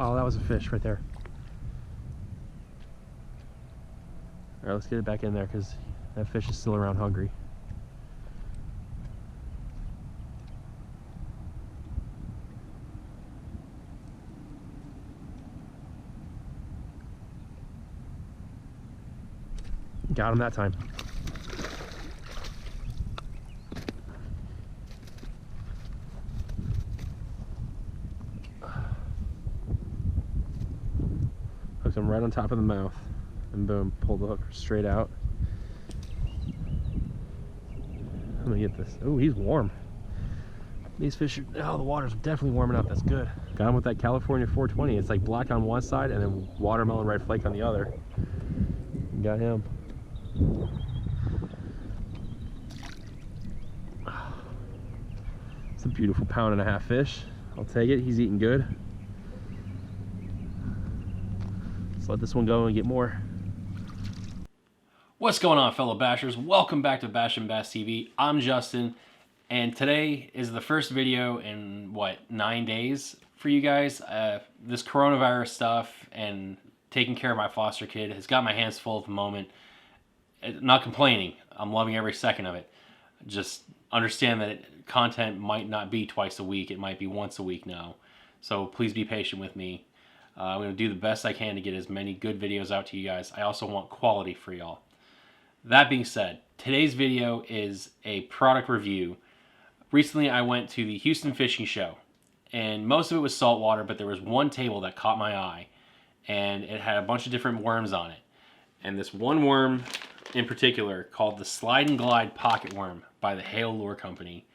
Oh, that was a fish right there. All right, let's get it back in there because that fish is still around hungry. Got him that time. Hooked him right on top of the mouth, and boom, pulled the hook straight out. I'm gonna get this. Oh, he's warm. These fish are, oh, the water's definitely warming up. That's good. Got him with that California 420. It's like black on one side and then watermelon red flake on the other. Got him. It's a beautiful 1.5 pound fish. I'll take it. He's eating good. Let's let this one go and get more. What's going on, fellow bashers? Welcome back to Bash and Bass TV. I'm Justin, and today is the first video in, 9 days for you guys. This coronavirus stuff and taking care of my foster kid has got my hands full at the moment. Not complaining. I'm loving every second of it. Just understand that content might not be twice a week. It might be once a week now. So please be patient with me. I'm going to do the best I can to get as many good videos out to you guys. I also want quality for y'all. That being said, today's video is a product review. Recently I went to the Houston Fishing Show, and most of it was saltwater, but there was one table that caught my eye, and it had a bunch of different worms on it. And this one worm in particular, called the Slide and Glide Pocket Worm by the Hale Lure Company,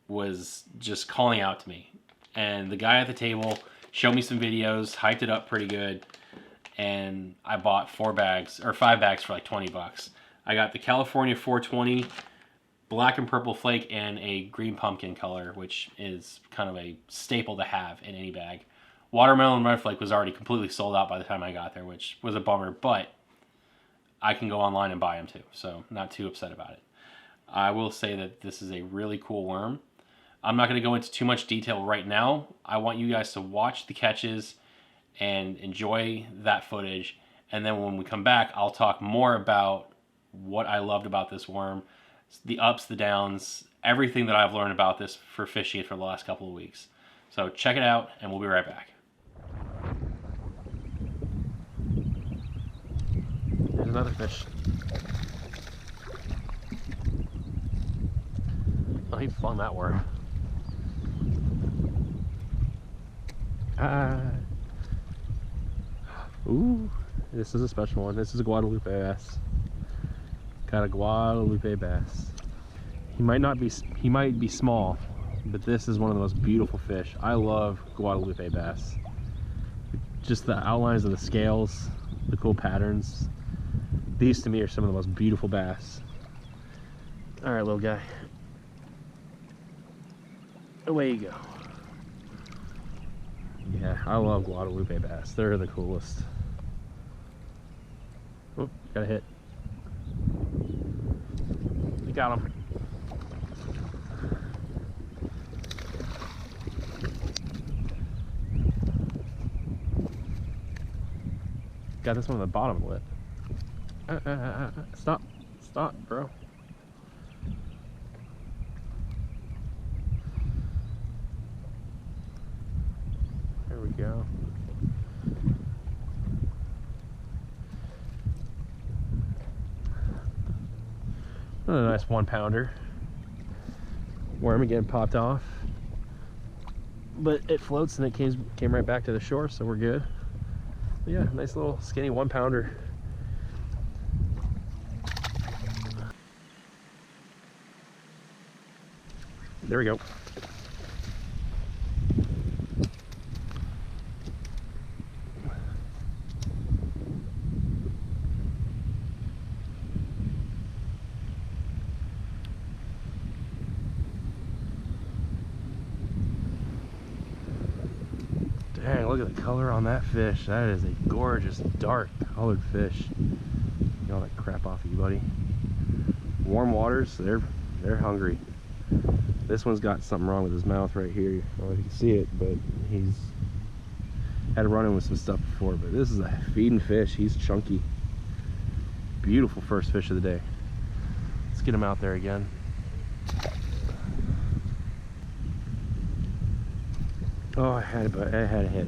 was just calling out to me. And the guy at the table showed me some videos, hyped it up pretty good, and I bought 5 bags for like 20 bucks. I got the California 420, black and purple flake, and a green pumpkin color, which is kind of a staple to have in any bag. Watermelon red flake was already completely sold out by the time I got there, which was a bummer, but I can go online and buy them too, so not too upset about it. I will say that this is a really cool worm. I'm not going to go into too much detail right now. I want you guys to watch the catches and enjoy that footage, and then when we come back, I'll talk more about what I loved about this worm, the ups, the downs, everything that I've learned about this for fishing it for the last couple of weeks. So check it out, and we'll be right back. There's another fish. Oh, he flung that worm. Ooh, this is a special one. This is a Guadalupe bass. Got a Guadalupe bass. He might be small, but this is one of the most beautiful fish. I love Guadalupe bass. Just the outlines of the scales, the cool patterns. These to me are some of the most beautiful bass. All right, little guy. Away you go. Yeah, I love Guadalupe bass. They're the coolest. Oh, got a hit. You got him. Got this one on the bottom of the lip. Stop, bro. There we go. Another nice 1 pounder. Worm again popped off, but it floats and it came right back to the shore, so we're good. But yeah, nice little skinny 1 pounder. There we go. Dang, look at the color on that fish. That is a gorgeous, dark colored fish. Get all that crap off of you, buddy. Warm waters, they're hungry. This one's got something wrong with his mouth right here. I don't know if you can see it, but Had run in with some stuff before, but this is a feeding fish. He's chunky. Beautiful first fish of the day. Let's get him out there again. Oh, I had a hit.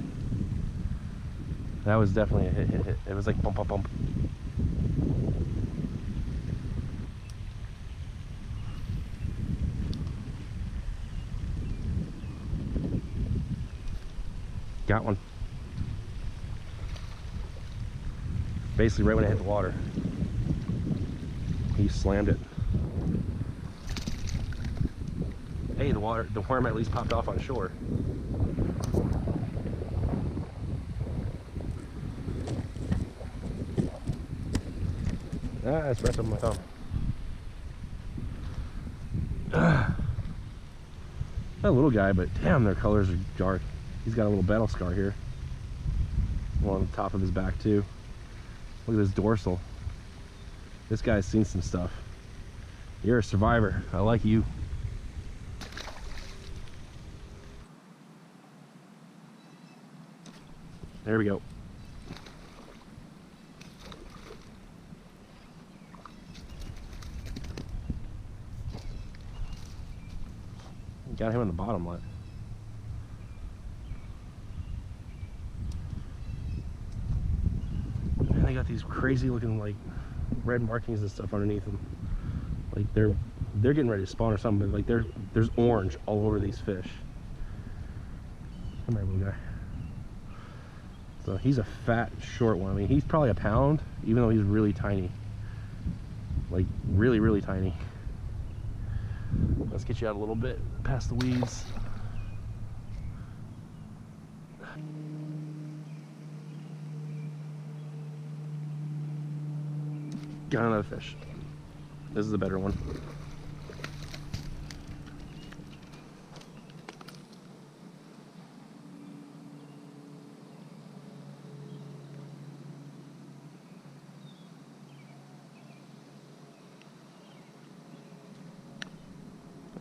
That was definitely a hit. It was like bump, bump, bump. Got one. Basically right when I hit the water. He slammed it. Hey, the worm at least popped off on shore. Ah, it's wrapped up my thumb. Not a little guy, but damn, their colors are dark. He's got a little battle scar here. One on the top of his back too. Look at this dorsal. This guy's seen some stuff. You're a survivor. I like you. There we go. Got him in the bottom lip. And they got these crazy looking like red markings and stuff underneath them. Like they're getting ready to spawn or something, but like there's orange all over these fish. Come here, little guy. So he's a fat, short one. I mean, he's probably a pound, even though he's really tiny. Like really, really tiny. Let's get you out a little bit past the weeds. Got another fish. This is a better one.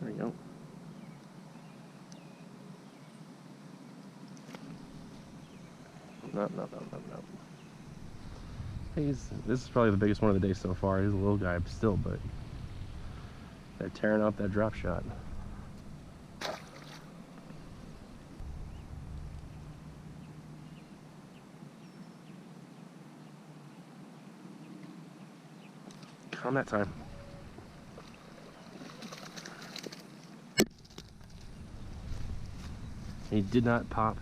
There you go. No. This is probably the biggest one of the day so far. He's a little guy still, but they're tearing out that drop shot. On that time. He did not pop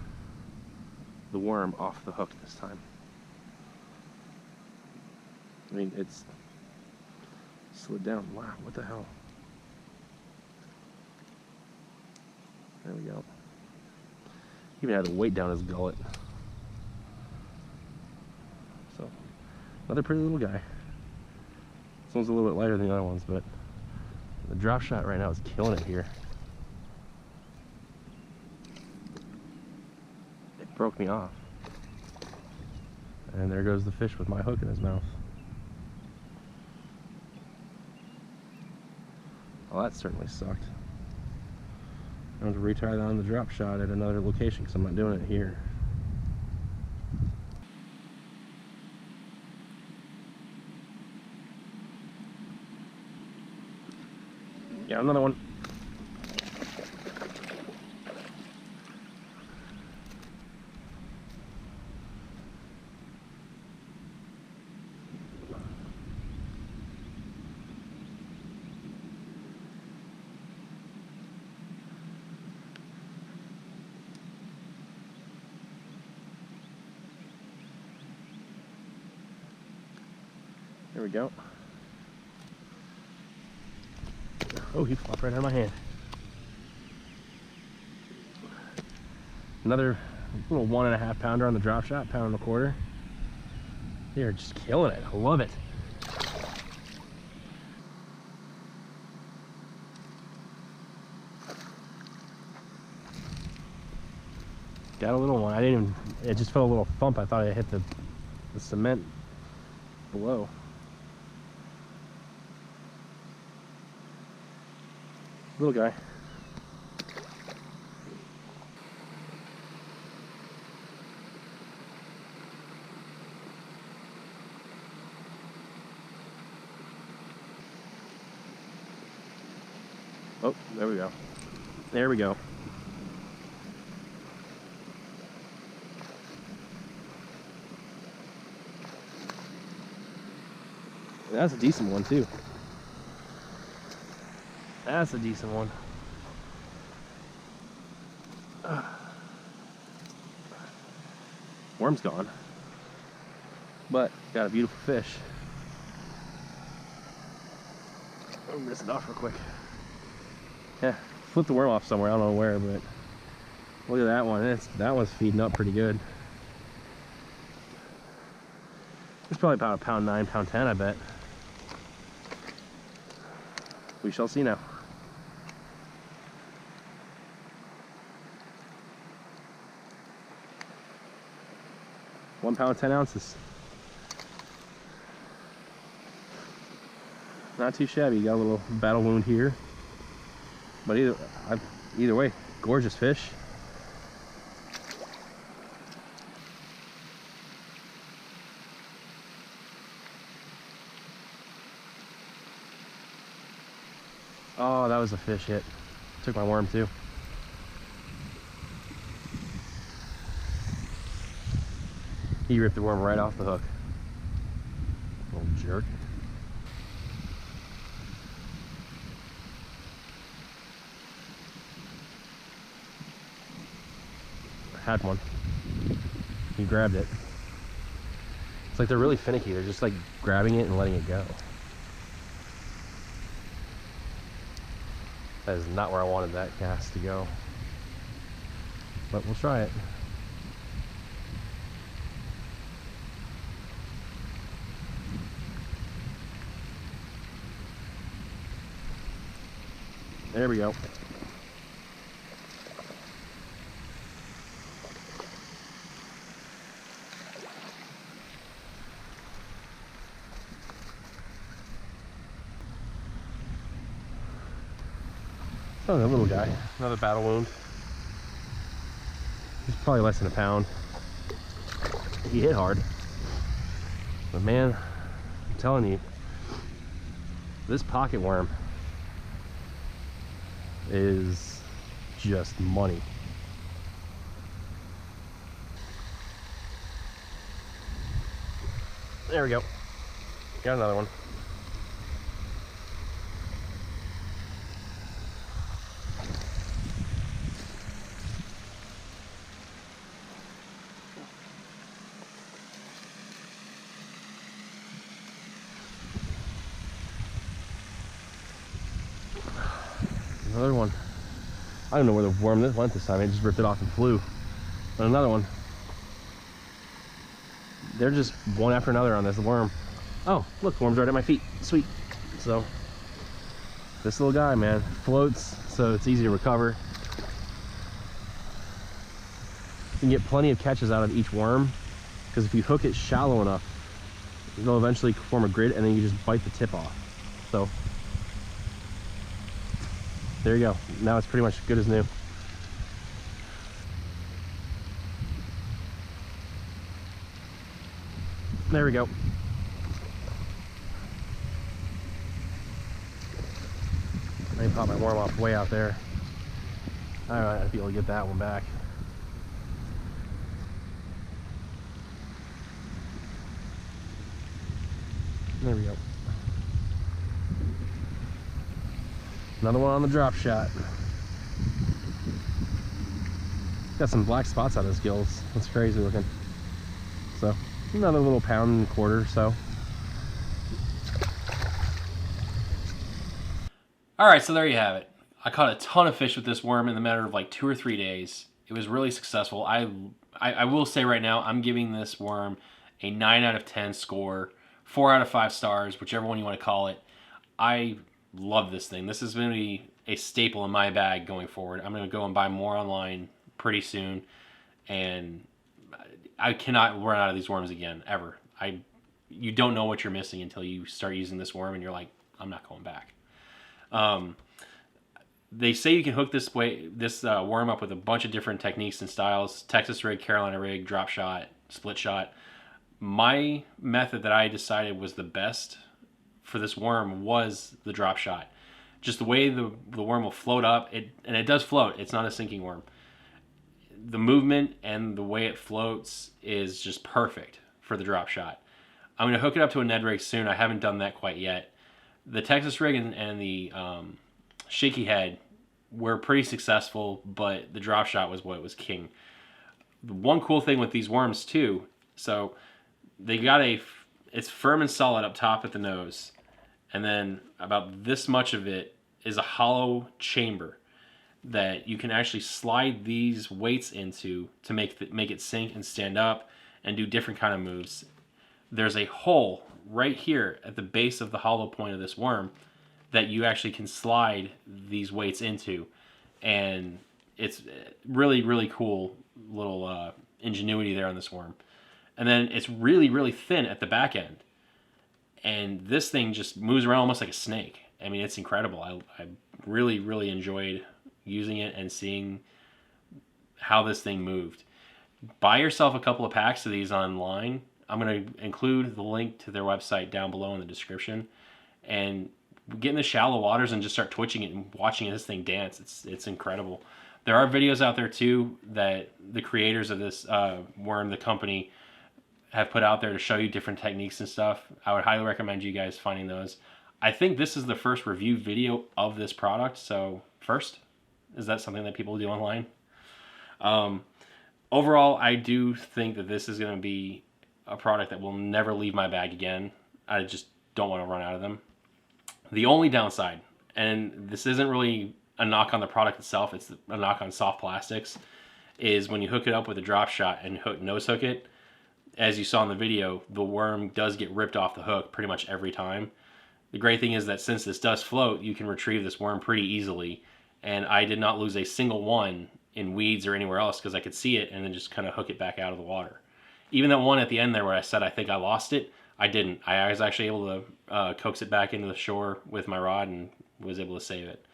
the worm off the hook this time. I mean, it's slid down. Wow, what the hell? There we go. Even had the weight down his gullet. So, another pretty little guy. This one's a little bit lighter than the other ones, but the drop shot right now is killing it here. It broke me off. And there goes the fish with my hook in his mouth. Well, that certainly sucked. I'm going to retry that on the drop shot at another location because I'm not doing it here. Got another one. There we go. Oh, he flopped right out of my hand. Another little 1.5 pounder on the drop shot, pound and a quarter. They are just killing it. I love it. Got a little one. I didn't even, it just felt a little thump. I thought I hit the cement below. Little guy. Oh, there we go. There we go. That's a decent one too. That's a decent one. Worm's gone, but got a beautiful fish. I'll rinse it off real quick. Yeah, flip the worm off somewhere. I don't know where, but look at that one. That one's feeding up pretty good. It's probably about a pound 9, pound 10, I bet. We shall see now. £1 10 ounces. Not too shabby. You got a little battle wound here, but either way, gorgeous fish. Oh, that was a fish hit. Took my worm too. He ripped the worm right off the hook. Little jerk. Had one. He grabbed it. It's like they're really finicky. They're just like grabbing it and letting it go. That is not where I wanted that cast to go. But we'll try it. There we go. Oh, that little guy. Another battle wound. He's probably less than a pound. He hit hard. But man, I'm telling you, this pocket worm is just money. There we go. Got another one. Another one. I don't know where the worm went this time. It just ripped it off and flew. But another one. They're just one after another on this worm. Oh, look, the worm's right at my feet. Sweet. So, this little guy, man, floats, so it's easy to recover. You can get plenty of catches out of each worm, because if you hook it shallow enough, it'll eventually form a grid, and then you just bite the tip off. So, there you go. Now it's pretty much good as new. There we go. I pop my worm off way out there. Alright, I'll be able to get that one back. There we go. Another one on the drop shot. Got some black spots on his gills. That's crazy looking. So, another little pound and a quarter or so. Alright, so there you have it. I caught a ton of fish with this worm in the matter of like 2 or 3 days. It was really successful. I will say right now, I'm giving this worm a 9 out of 10 score. 4 out of 5 stars, whichever one you want to call it. I love this thing. This is going to be a staple in my bag going forward. I'm going to go and buy more online pretty soon. And I cannot run out of these worms again, ever. You don't know what you're missing until you start using this worm and you're like, I'm not going back. They say you can hook this worm up with a bunch of different techniques and styles. Texas rig, Carolina rig, drop shot, split shot. My method that I decided was the best for this worm was the drop shot. just the way the worm will float up, and it does float. It's not a sinking worm. The movement and the way it floats is just perfect for the drop shot. I'm going to hook it up to a Ned rig soon. I haven't done that quite yet. The Texas rig and the shaky head were pretty successful, but the drop shot was what was king. The one cool thing with these worms too, so they got it's firm and solid up top at the nose, and then about this much of it is a hollow chamber that you can actually slide these weights into to make it sink and stand up and do different kind of moves. There's a hole right here at the base of the hollow point of this worm that you actually can slide these weights into, and it's really, really cool little ingenuity there on this worm. And then it's really, really thin at the back end, and this thing just moves around almost like a snake. I mean, it's incredible. I really, really enjoyed using it and seeing how this thing moved. Buy yourself a couple of packs of these online. I'm going to include the link to their website down below in the description, and get in the shallow waters and just start twitching it and watching this thing dance. It's incredible. There are videos out there too that the creators of this worm, the company, have put out there to show you different techniques and stuff. I would highly recommend you guys finding those. I think this is the first review video of this product, so first, is that something that people do online? Overall, I do think that this is going to be a product that will never leave my bag again. I just don't want to run out of them. The only downside, and this isn't really a knock on the product itself, it's a knock on soft plastics, is when you hook it up with a drop shot and nose hook it, as you saw in the video, the worm does get ripped off the hook pretty much every time. The great thing is that since this does float, you can retrieve this worm pretty easily, and I did not lose a single one in weeds or anywhere else because I could see it and then just kind of hook it back out of the water. Even that one at the end there where I said I think I lost it, I didn't. I was actually able to coax it back into the shore with my rod and was able to save it.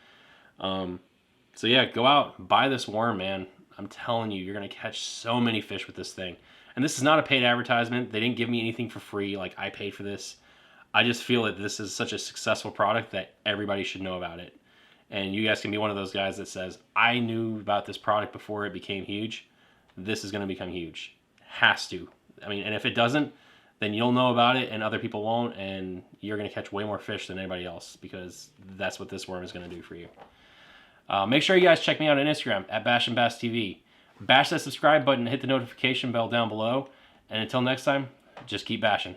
So yeah, go out, buy this worm, man. I'm telling you, you're going to catch so many fish with this thing. And this is not a paid advertisement. They didn't give me anything for free. Like, I paid for this. I just feel that this is such a successful product that everybody should know about it. And you guys can be one of those guys that says, I knew about this product before it became huge. This is going to become huge. Has to. I mean, and if it doesn't, then you'll know about it and other people won't, and you're going to catch way more fish than anybody else because that's what this worm is going to do for you. Make sure you guys check me out on Instagram at BashandBassTV. Bash that subscribe button and hit the notification bell down below. And until next time, just keep bashing.